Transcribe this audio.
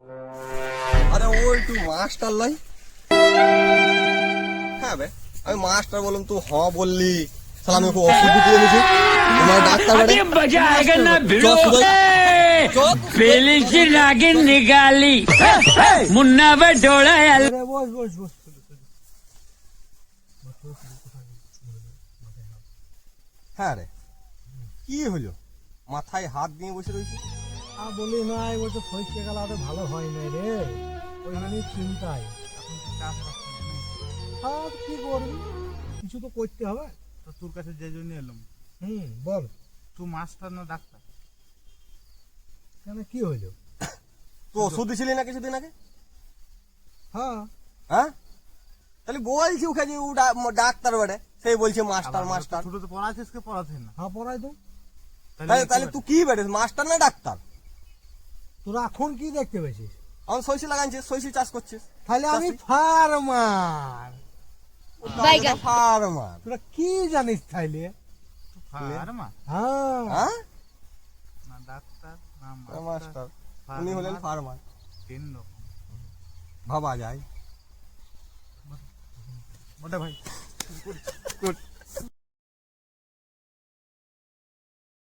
আরে ও একটু মাস্টার লাই। হ্যাঁ বে, আমি মাস্টার বললাম, তুই হ বললি, শালা আমি ওকে ওষুধ দিতে এনেছি, তোমার ডাক্তার বাড়ি मजा आएगा ना भिड़ो चल, सुधर। पहली की नागिन निकाली मुन्ना पर ढोड़ा বস বস বস। হ্যাঁ রে, কি হলো? মাথায় হাত দিয়ে বসে রয়েছে। বলি নাই, বলছে ফইসে গেল, আরো ভালো হয় নাই রে, ওইখানে চিন্তায়। আর কি করবি, কিছু তো করতে হবে। তো তোর কাছে যে জন্য এলাম, বল তুই মাস্টার না ডাক্তার? কেন, কি হইলো? তো ওষুধ দিছিলি না কিছুদিন আগে? হ্যাঁ হ্যাঁ, তাহলে বলছি ওকে যে ও ডাক্তার বাড়ে, সেই বলছে মাস্টার মাস্টার। ছোট তো পড়াচ্ছিস কে পড়াচ্ছিস না? হ্যাঁ পড়াই তো। তাহলে তুই কি বেড়ে, মাস্টার না ডাক্তার? তোরা এখন কি দেখতে পেয়েছিস? আমি সইসি লাগাইছিস, সইসি চাষ করছিস। তাহলে আমি ফার্মার। ফার্মার? তোরা কি জানিস তাইলে? ফার্মা হ্যাঁ হ্যাঁ, না ডাক্তার না মাস্টার। উনি হলেন ফার্মার। তিন রকম ভাবা যায়। বটে ভাই।